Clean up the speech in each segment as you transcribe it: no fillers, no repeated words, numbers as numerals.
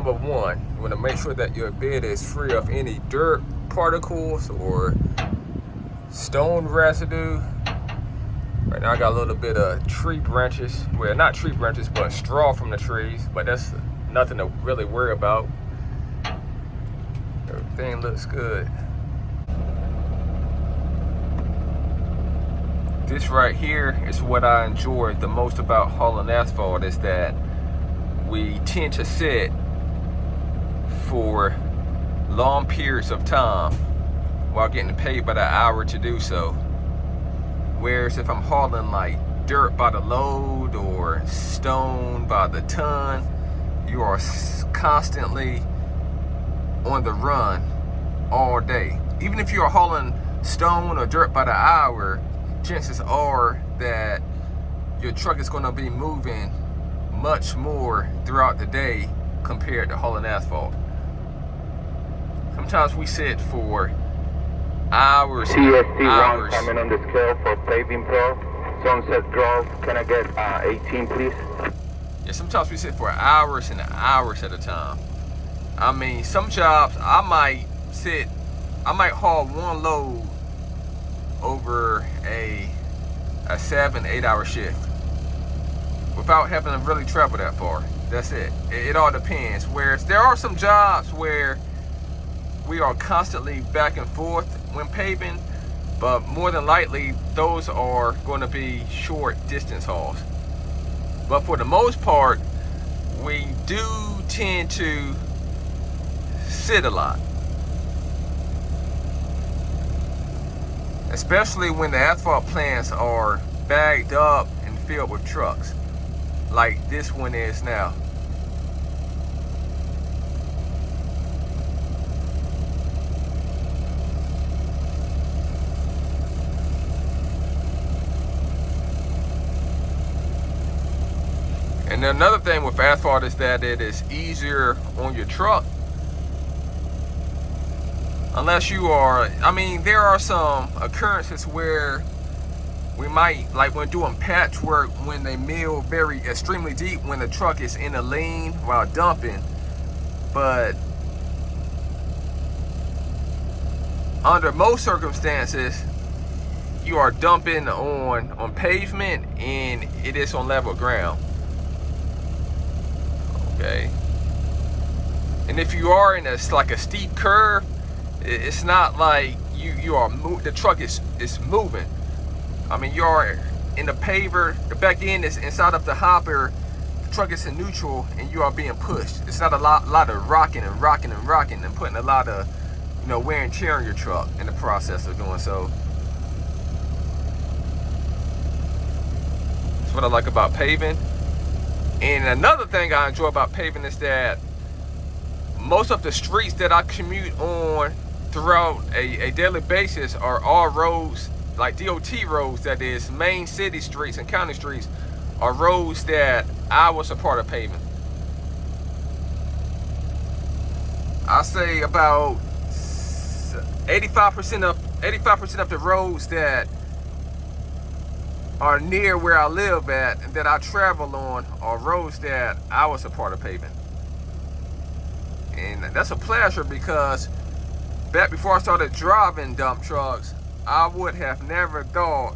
number one, you want to make sure that your bed is free of any dirt particles or stone residue. Right now I got a little bit of tree branches, well, not tree branches, but straw from the trees, but that's nothing to really worry about. Everything looks good. This right here is what I enjoy the most about hauling asphalt, is that we tend to sit for long periods of time while getting paid by the hour to do so. Whereas if I'm hauling like dirt by the load or stone by the ton, you are constantly on the run all day. Even if you're hauling stone or dirt by the hour, chances are that your truck is going to be moving much more throughout the day compared to hauling asphalt. Sometimes we sit for hours and hours. Coming on the scale for Paving Pro, Sunset Grove. Can I get 18, please? Yeah, sometimes we sit for hours and hours at a time. I mean, some jobs I might haul one load over a 7-8 hour shift without having to really travel that far. That's it. It all depends. Whereas there are some jobs where we are constantly back and forth when paving, but more than likely those are going to be short distance hauls. But for the most part, we do tend to sit a lot, especially when the asphalt plants are bagged up and filled with trucks like this one is now. And another thing with asphalt is that it is easier on your truck. Unless you are, I mean, there are some occurrences where we might, like when doing patchwork, when they mill very extremely deep, when the truck is in a lane while dumping. But under most circumstances, you are dumping on pavement and it is on level ground. Okay. And if you are in like a steep curve, it's not like you are the truck is moving. I mean, you are in the paver, the back end is inside of the hopper, the truck is in neutral, and you are being pushed. It's not a lot of rocking and putting a lot of, wear and tear on your truck in the process of doing so. That's what I like about paving. And another thing I enjoy about paving is that most of the streets that I commute on throughout a daily basis are all roads, like DOT roads, that is main city streets and county streets, are roads that I was a part of paving. I say about 85% of the roads that are near where I live at and that I travel on are roads that I was a part of paving. And that's a pleasure, because back before I started driving dump trucks, I would have never thought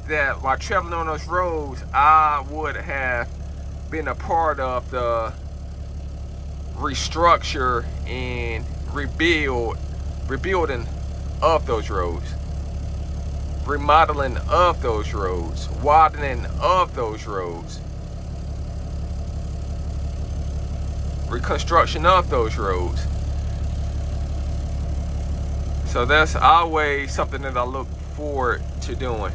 that while traveling on those roads, I would have been a part of the restructure and rebuilding of those roads, remodeling of those roads, widening of those roads, reconstruction of those roads. So that's always something that I look forward to doing,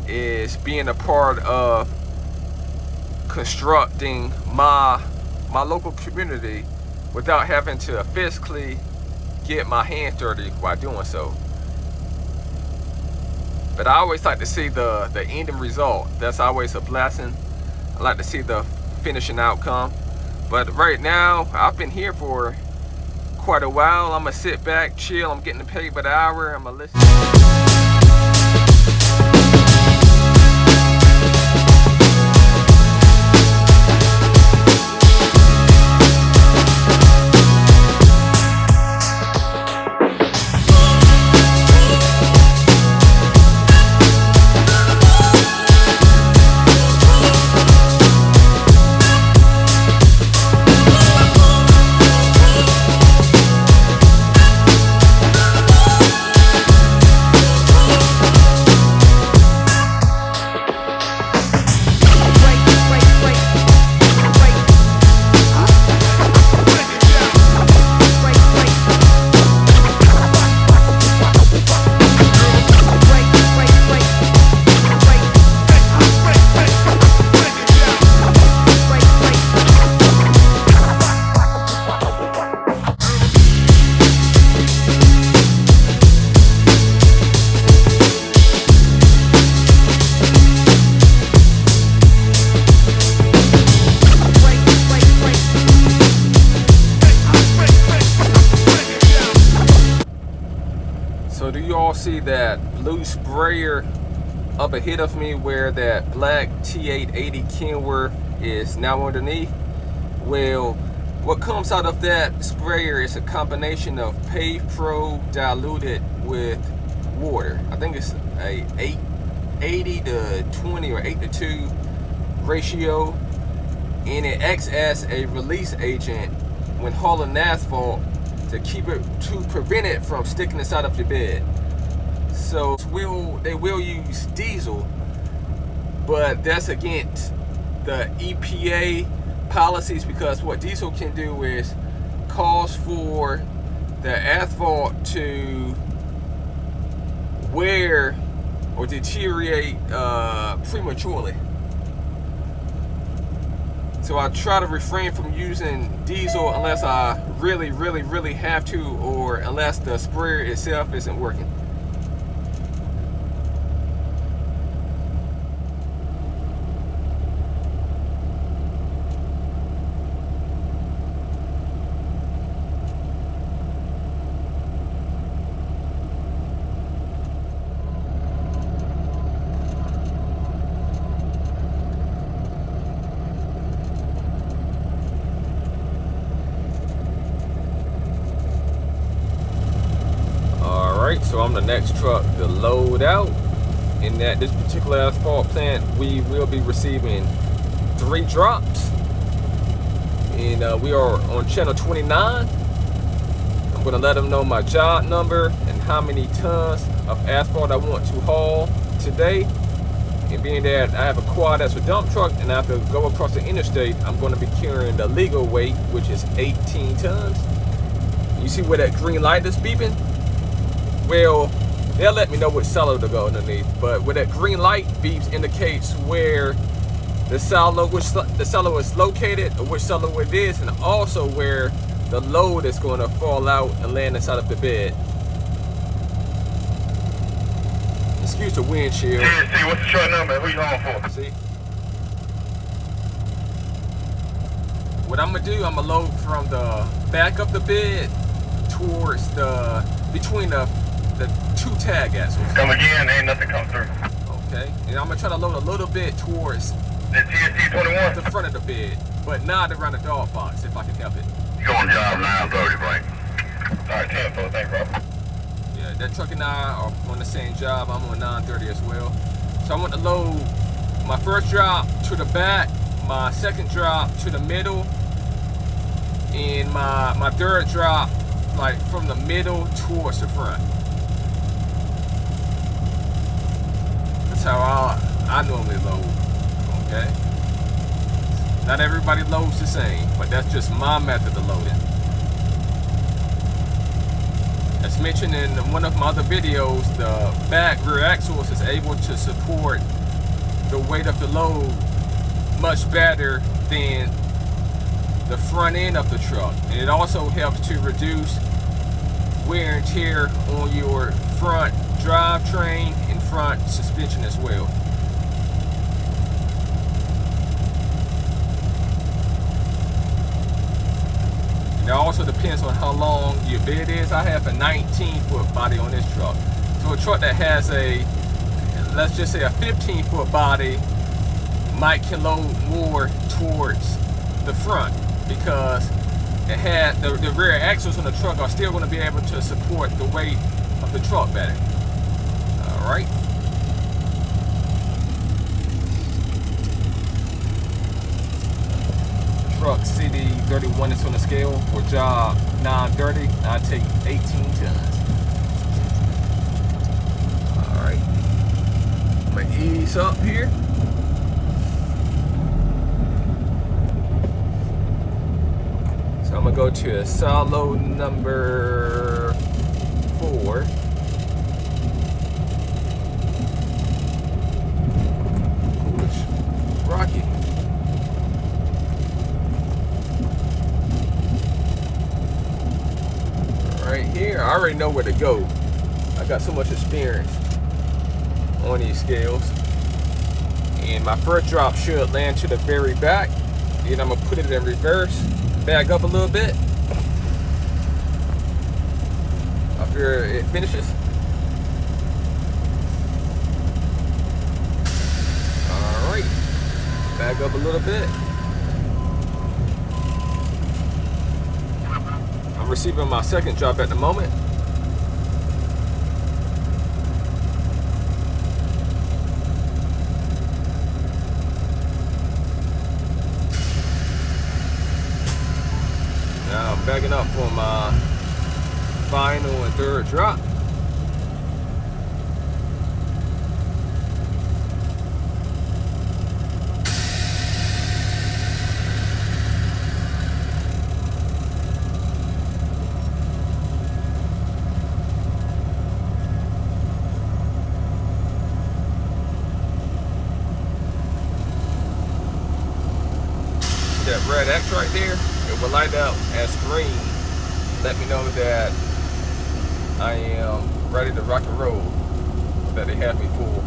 is being a part of constructing my local community without having to physically get my hands dirty while doing so. But I always like to see the ending result. That's always a blessing. I like to see the finishing outcome. But right now, I've been here for quite a while. I'm gonna sit back, chill. I'm getting paid by the hour. I'm gonna listen. you all see that blue sprayer up ahead of me where that black T880 Kenworth is now underneath? Well, what comes out of that sprayer is a combination of Pave Pro diluted with water. I think it's a 80 to 20 or 8 to 2 ratio, and it acts as a release agent when hauling asphalt to prevent it from sticking inside of your bed. So they will use diesel, but that's against the EPA policies, because what diesel can do is cause for the asphalt to wear or deteriorate prematurely. So I try to refrain from using diesel unless I really have to, or unless the sprayer itself isn't working. So I'm the next truck to load out, and at this particular asphalt plant we will be receiving 3 drops, and we are on channel 29. I'm going to let them know my job number and how many tons of asphalt I want to haul today. And being that I have a quad that's a dump truck and I have to go across the interstate, I'm going to be carrying the legal weight, which is 18 tons. You see where that green light is beeping? Well, they'll let me know which silo to go underneath, but where that green light beeps indicates where the silo, which the silo is located, or which silo it is, and also where the load is going to fall out and land inside of the bed. Excuse the windshield. Yeah, see, what's the truck number? Who you hauling for? See? What I'm gonna do, I'm gonna load from the back of the bed towards between the 2 tag axles. Come again, ain't nothing come through. Okay, and I'm gonna try to load a little bit towards The TST 21? the front of the bed, but not around the dog box, if I can help it. You on job 930, Frank. Alright, 10 for thank you, bro. Yeah, that truck and I are on the same job. I'm on 930 as well. So I want to load my first drop to the back, my second drop to the middle, and my third drop like from the middle towards the front. That's how I normally load, okay? Not everybody loads the same, but that's just my method of loading. As mentioned in one of my other videos, the back rear axles is able to support the weight of the load much better than the front end of the truck. And it also helps to reduce wear and tear on your front drivetrain and front suspension as well. It also depends on how long your bed is. I have a 19-foot body on this truck. So a truck that has a, let's just say a 15-foot body might can load more towards the front, because it had the rear axles on the truck are still going to be able to support the weight of the truck better. All right. Truck CD31 is on the scale for job 930. I take 18 tons. All right. I'm gonna ease up here. So I'm gonna go to a silo number 4. Ooh, it's rocky. Right here, I already know where to go. I got so much experience on these scales. And my first drop should land to the very back. Then I'm gonna put it in reverse, back up a little bit. After it finishes, Back up a little bit. I'm receiving my second drop at the moment. Now I'm backing up for my final and third drop. That red X right there, it will light up as green. Let me know that I am ready to rock and roll, that they have me full.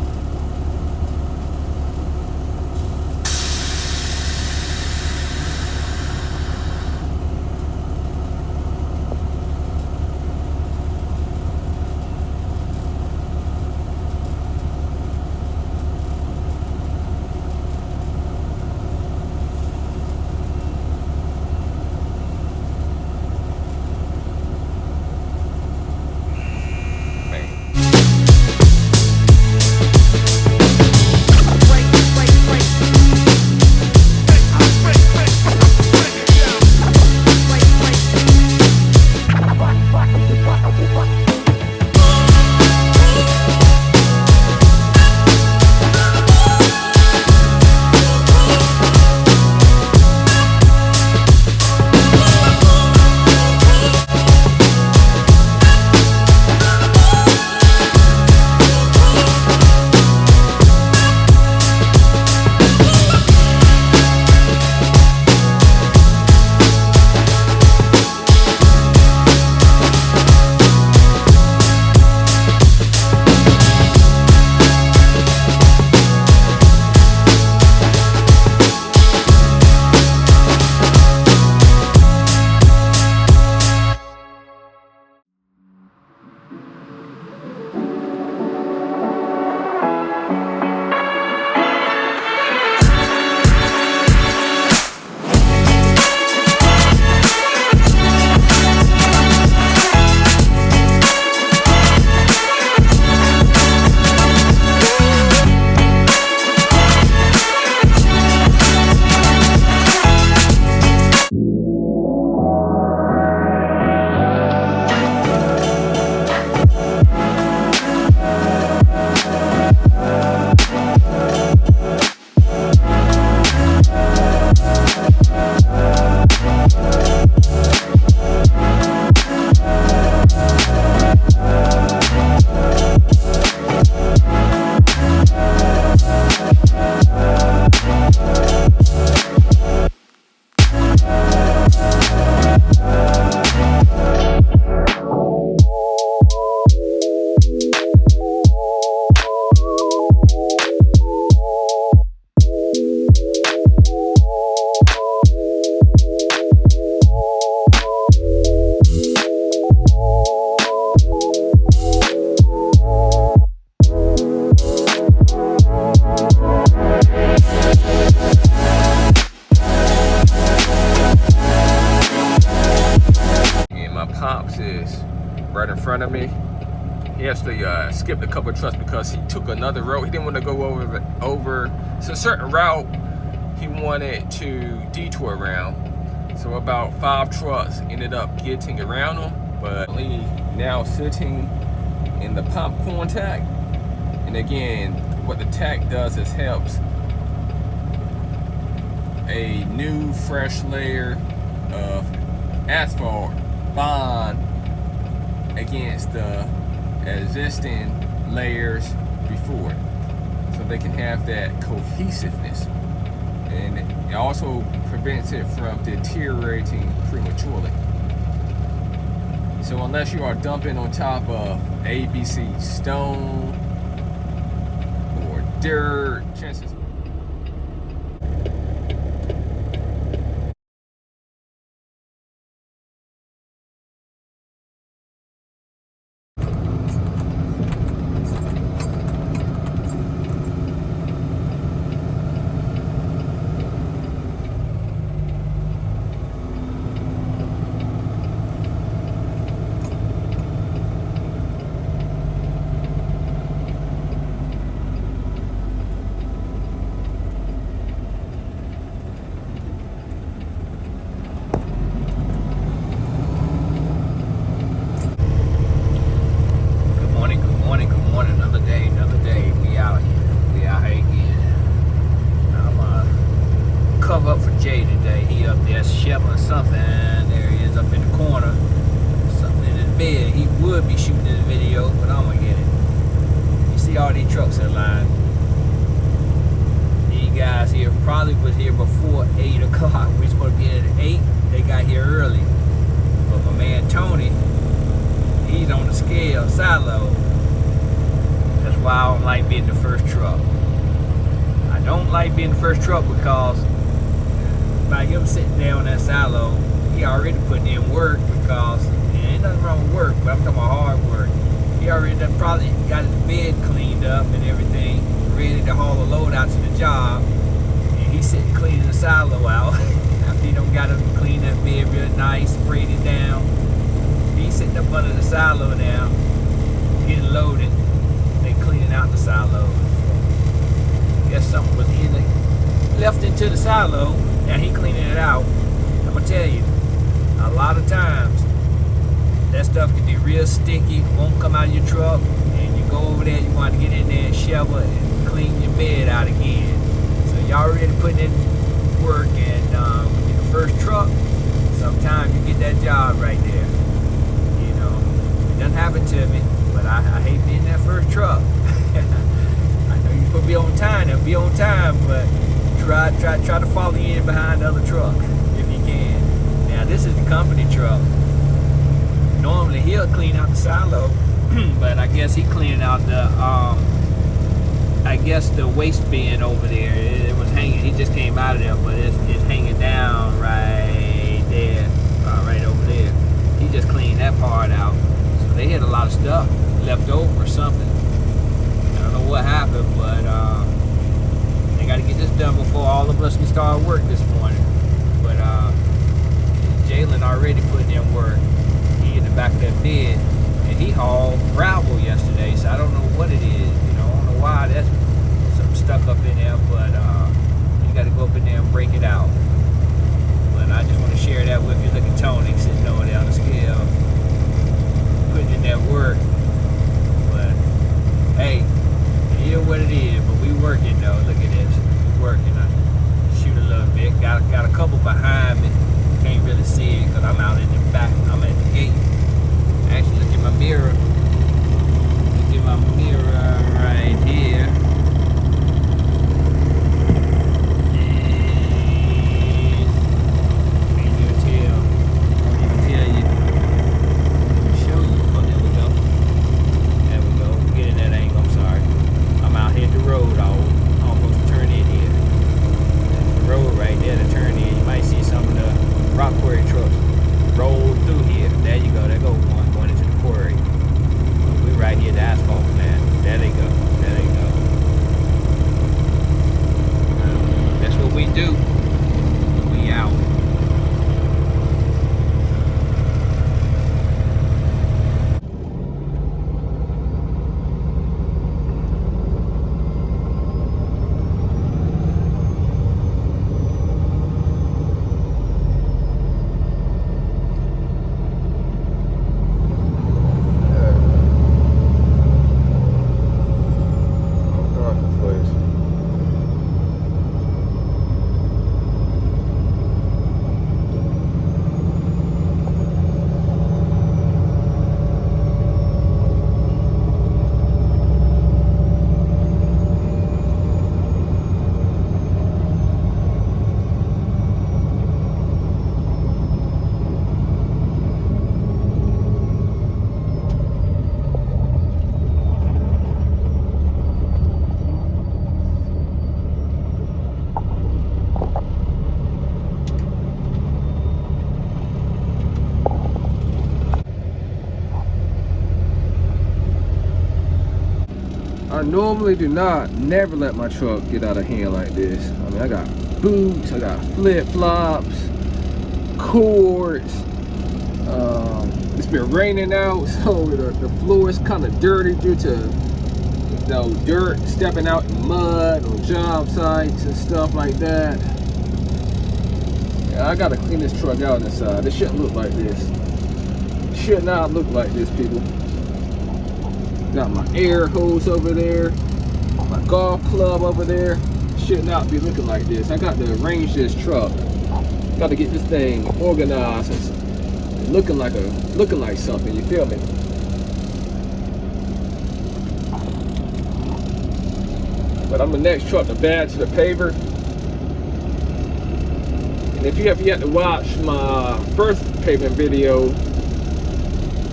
Right in front of me. He actually skipped a couple of trucks because he took another road. He didn't want to go over so a certain route he wanted to detour around. So about 5 trucks ended up getting around him, but now sitting in the pump contact. And again, what the tack does is helps a new fresh layer of asphalt bond against the existing layers before, so they can have that cohesiveness, and it also prevents it from deteriorating prematurely. So unless you are dumping on top of ABC stone or dirt, chances all these trucks in line. These guys here probably was here before 8 o'clock. We supposed to be in at 8. They got here early. But my man Tony, he's on the scale, silo. That's why I don't like being the first truck. I don't like being the first truck because by him sitting there on that silo, he already putting in work because ain't nothing wrong with work, but I'm talking about hard work. He already done probably got his bed cleaned up and everything, ready to haul a load out to the job. And he's sitting cleaning the silo out. After he done got him to clean that bed real nice, sprayed it down. He's sitting up under the silo now, getting loaded, and cleaning out the silo. Guess something was either left into the silo, now he cleaning it out. I'm gonna tell you, a lot of times, that stuff can be real sticky, won't come out of your truck, and you go over there, you want to get in there and shovel and clean your bed out again. So y'all already putting in work, and when you're the first truck, sometimes you get that job right there. You know, it doesn't happen to me, but I hate being that first truck. I know you're supposed to be on time, and be on time, but try to follow in behind the other truck if you can. Now this is the company truck. Normally he'll clean out the silo, but I guess he cleaning out the I guess the waste bin over there. It was hanging. He just came out of there, but it's hanging down right there, right over there. He just cleaned that part out. So they had a lot of stuff left over or something. I don't know what happened, but they got to get this done before all of us can start work this morning. But Jalen already put in work. In the back of that bed, and he hauled gravel yesterday, so I don't know what it is. You know, I don't know why that's something stuck up in there, but you got to go up in there and break it out. But I just want to share that with you. Look at Tony sitting over there on the scale, putting in that work. But hey, it is what it is. But we working though. Look at this, we working. I shoot a little bit. Got a couple behind me. Can't really see it because I'm out in the back. I'm at the gate. Actually, look at my mirror. Look at my mirror right here. And can't even tell. Can't even tell you. Let me show you. Oh, there we go. There we go. Get in that angle. I'm sorry. I'm out here at the road. I'll almost turn in here. There's the road right there to turn in. You might see some of the rock quarry trucks roll through here. There you go. There goes one going into the quarry. We right here at the asphalt plant. There they go. There they go. That's what we do. We out. I normally do never let my truck get out of hand like this. I mean, I got boots, I got flip-flops, cords. It's been raining out, so the floor is kind of dirty due to dirt stepping out in mud on job sites and stuff like that. Yeah, I gotta clean this truck out inside. It shouldn't look like this. It should not look like this, people. Got my air hose over there, my golf club over there. Should not be looking like this. I got to arrange this truck. Got to get this thing organized and looking like something. You feel me? But I'm the next truck to bag to the paver. And if you have yet to watch my first paving video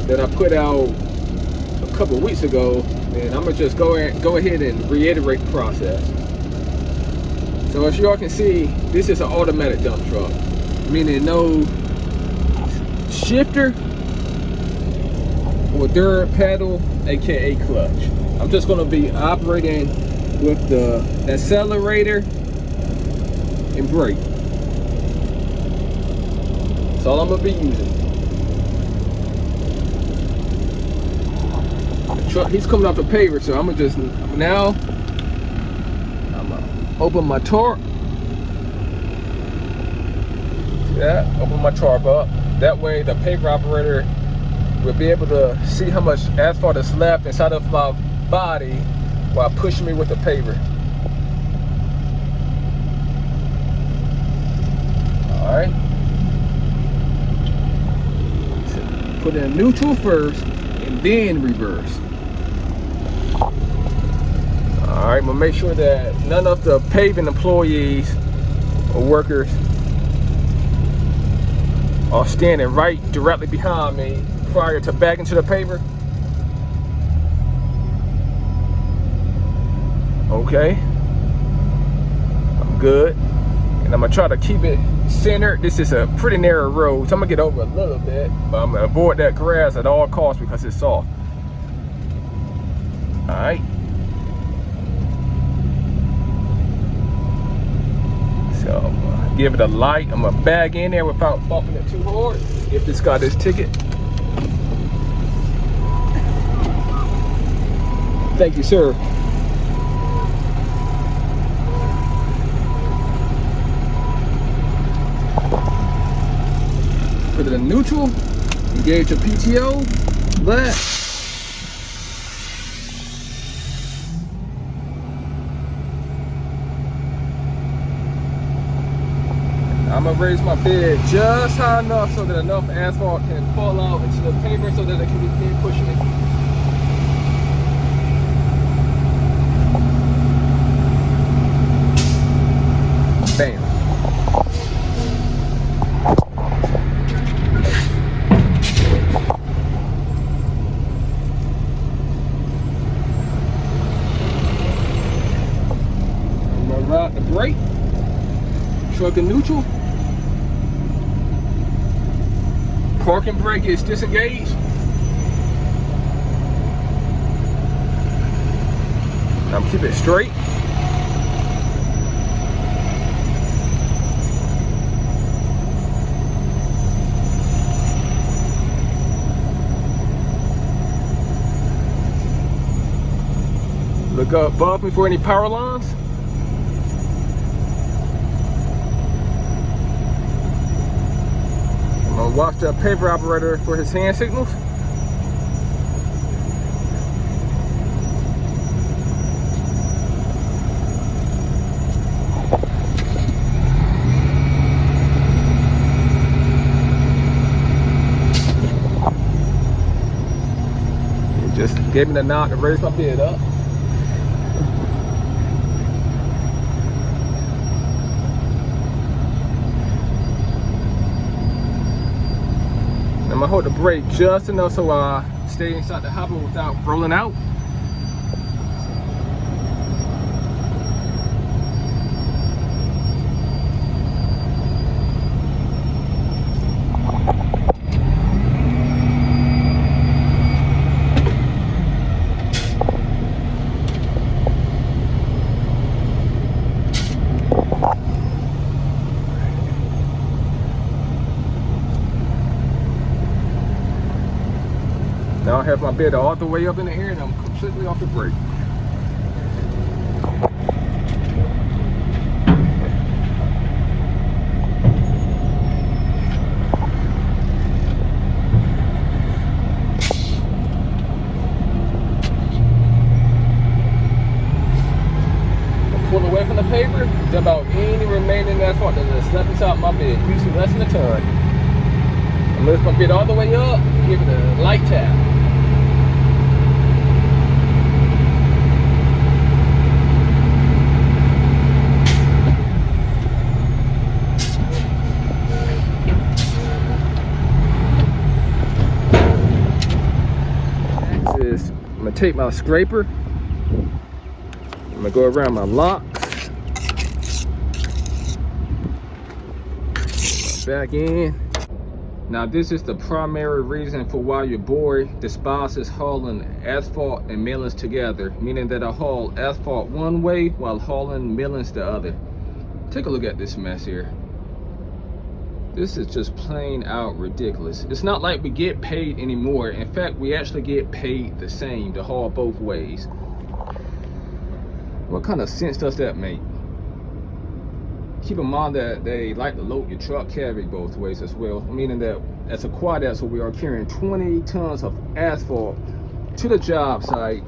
that I put out a couple of weeks ago, then I'm gonna just go ahead and reiterate the process. So as you all can see, this is an automatic dump truck, meaning no shifter or third pedal, aka clutch. I'm just gonna be operating with the accelerator and brake. That's all I'm gonna be using. The truck, he's coming off the paver, so I'm gonna just now open my tarp. See that? Open my tarp up. That way the paver operator will be able to see how much asphalt is left inside of my body while pushing me with the paver. Alright. So put it in neutral first and then reverse. Alright, I'm gonna make sure that none of the paving employees or workers are standing right directly behind me prior to bagging to the paver. Okay, I'm good. And I'm gonna try to keep it centered. This is a pretty narrow road, so I'm gonna get over a little bit, but I'm gonna avoid that grass at all costs because it's soft. Alright. So I'm gonna give it a light. I'm gonna bag in there without bumping it too hard. If this got this ticket. Thank you, sir. Put it in neutral. Engage your PTO. Left. I'm gonna raise my bed just high enough so that enough asphalt can fall out into the paver so that it can begin pushing it. Bam. I'm gonna ride the brake. Truck in neutral. Parking brake is disengaged. I'm keep it straight. Look up above me for any power lines. I'm gonna watch the paver operator for his hand signals. He just gave me the nod to raise my bid up. I'm gonna hold the brake just enough so I stay inside the hopper without rolling out. Now I have my bed all the way up in the air and I'm completely off the brake. Pull away from the paver, dump out any remaining asphalt that's left inside my bed, usually less than a ton. I'm gonna lift my bed all the way up, give it a light tap. take my scraper. I'm gonna go around my lock. Back in. Now this is the primary reason for why your boy despises hauling asphalt and millings together, meaning that I haul asphalt one way while hauling millings the other. Take a look at this mess here. This is just plain out ridiculous. It's not like we get paid anymore. In fact, we actually get paid the same to haul both ways. What kind of sense does that make? Keep in mind that they like to load your truck carry both ways as well, meaning that as a quad axle we are carrying 20 tons of asphalt to the job site,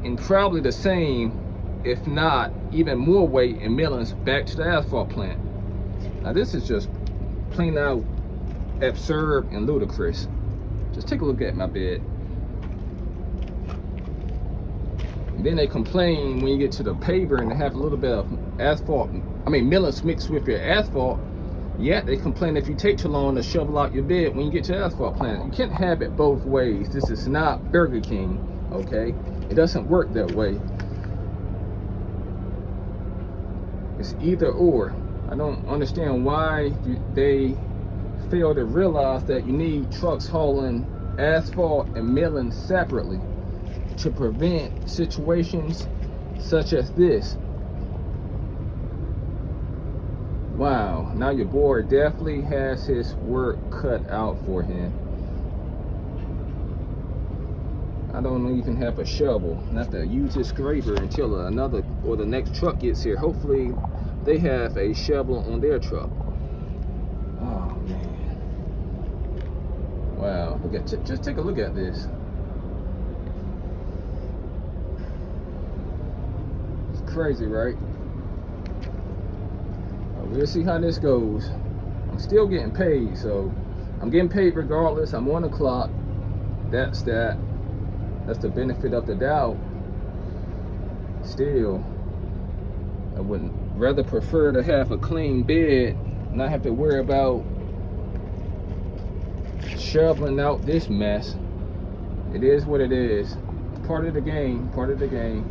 and probably the same, if not even more weight and millings back to the asphalt plant. Now this is just plain out absurd and ludicrous. Just take a look at my bed. And then they complain when you get to the paver and they have a little bit of asphalt, millings mixed with your asphalt. Yeah, they complain if you take too long to shovel out your bed when you get to the asphalt plant. You can't have it both ways. This is not Burger King, okay? It doesn't work that way. It's either or. I don't understand why they fail to realize that you need trucks hauling asphalt and milling separately to prevent situations such as this. Wow, now your boy definitely has his work cut out for him. I don't even have a shovel. I have to use this scraper until the next truck gets here. Hopefully they have a shovel on their truck. Oh man. Wow, look at, just take a look at this. It's crazy, right? We'll see how this goes. I'm still getting paid, so I'm getting paid regardless. I'm on the clock. That's that. That's the benefit of the doubt. Still, I would rather prefer to have a clean bed and not have to worry about shoveling out this mess. It is what it is. Part of the game, part of the game.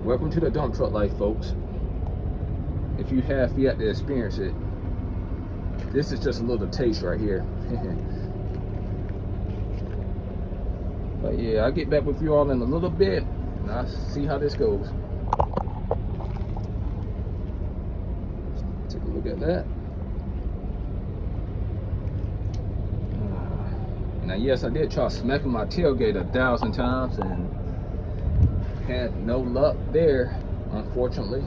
Welcome to the dump truck life, folks. If you have yet to experience it, this is just a little taste right here. But yeah, I'll get back with you all in a little bit and I'll see how this goes. Take a look at that. Now yes, I did try smacking my tailgate 1,000 times and had no luck there, unfortunately.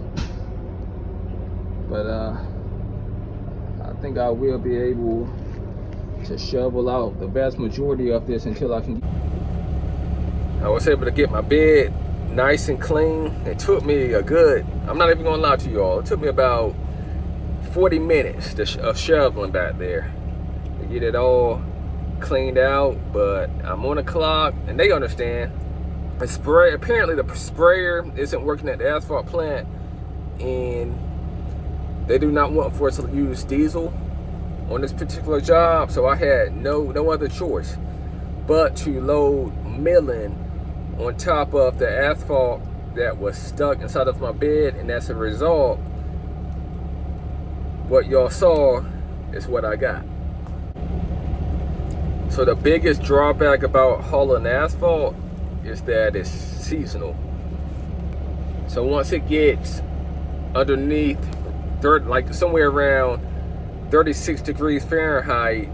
But I think I will be able to shovel out the vast majority of this until I can. I was able to get my bed nice and clean. It took me a good, I'm not even gonna lie to you all, it took me about 40 minutes of shoveling back there to get it all cleaned out, but I'm on the clock and they understand. Apparently the sprayer isn't working at the asphalt plant and they do not want for us to use diesel on this particular job, so I had no other choice but to load milling on top of the asphalt that was stuck inside of my bed, and as a result, what y'all saw is what I got. So the biggest drawback about hauling asphalt is that it's seasonal. So once it gets underneath like somewhere around 36 degrees Fahrenheit,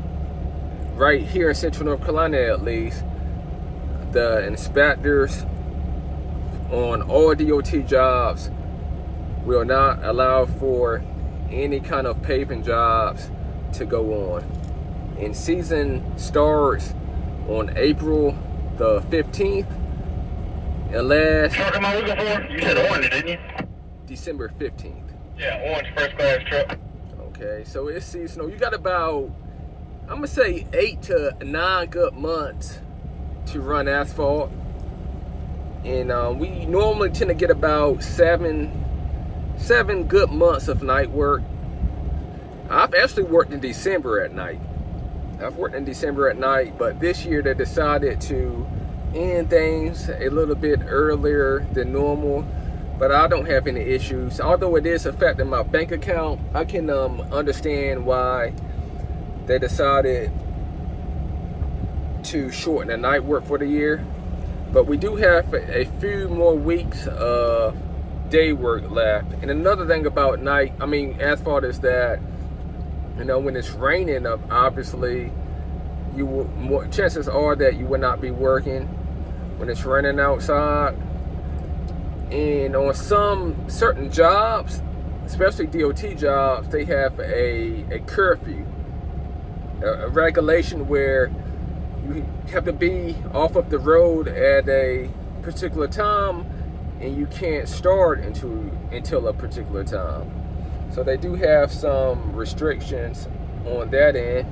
right here in Central North Carolina at least, the inspectors on all DOT jobs will not allow for any kind of paving jobs to go on. And season starts on April the 15th and lasts. Truck am I looking for? You said orange, didn't you? December 15th. Yeah, orange first class truck. Okay, so it's seasonal. You got about, I'm gonna say 8 to 9 good months to run asphalt, and we normally tend to get about seven good months of night work. I've actually worked in December at night. I've worked in December at night, but this year they decided to end things a little bit earlier than normal, but I don't have any issues. Although it is affecting my bank account, I can understand why they decided to shorten the night work for the year. But we do have a few more weeks of day work left. And another thing about asphalt is that, when it's raining, obviously, chances are that you will not be working when it's raining outside. And on some certain jobs, especially DOT jobs, they have a curfew, a regulation where you have to be off of the road at a particular time, and you can't start until a particular time. So they do have some restrictions on that end.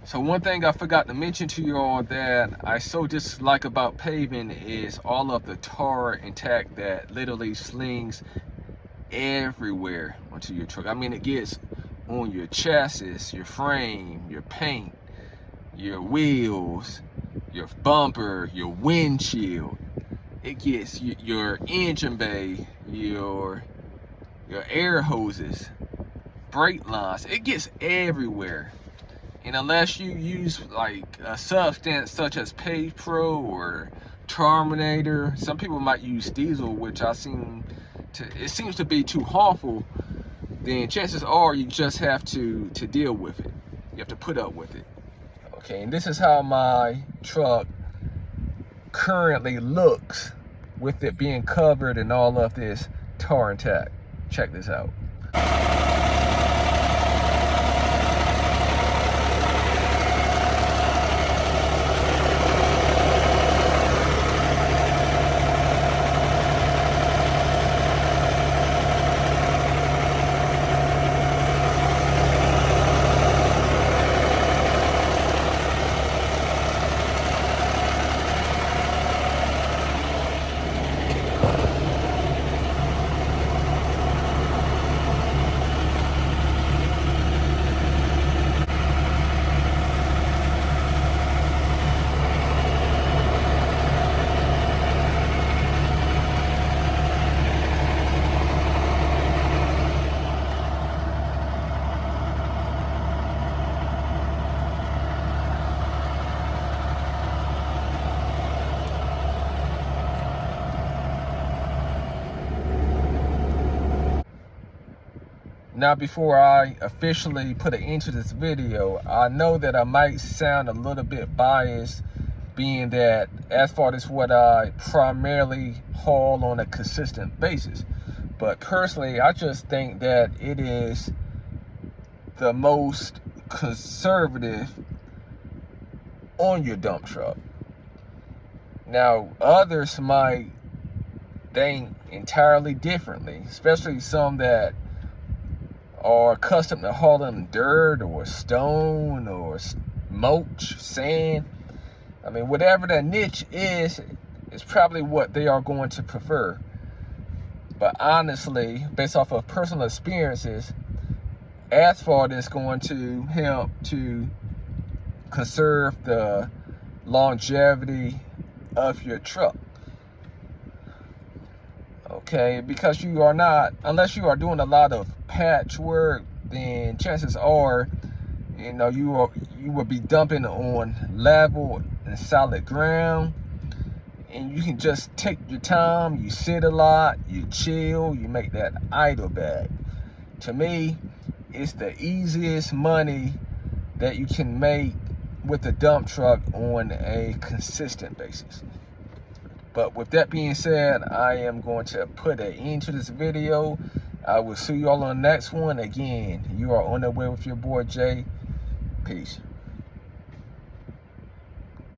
So one thing I forgot to mention to you all that I so dislike about paving is all of the tar and tack that literally slings everywhere onto your truck. It gets on your chassis, your frame, your paint, your wheels, your bumper, your windshield. It gets your engine bay, your air hoses, brake lines. It gets everywhere. And unless you use like a substance such as Pave Pro or Terminator, some people might use diesel, which it seems to be too harmful, then chances are you just have to deal with it. You have to put up with it. Okay, and this is how my truck currently looks with it being covered in all of this tar and tack. Check this out. Now, before I officially put an end to this video, I know that I might sound a little bit biased, being that asphalt is what I primarily haul on a consistent basis. But personally, I just think that it is the most conservative on your dump truck. Now, others might think entirely differently, especially some that are accustomed to hauling dirt or stone or mulch, sand. Whatever that niche is probably what they are going to prefer. But honestly, based off of personal experiences, asphalt is going to help to conserve the longevity of your truck. Okay, because you are not, unless you are doing a lot of patchwork, then chances are, you will be dumping on level and solid ground, and you can just take your time. You sit a lot, you chill, you make that idle bag. To me, it's the easiest money that you can make with a dump truck on a consistent basis. But with that being said, I am going to put an end to this video. I will see you all on the next one. Again, you are on the way with your boy Jay. Peace.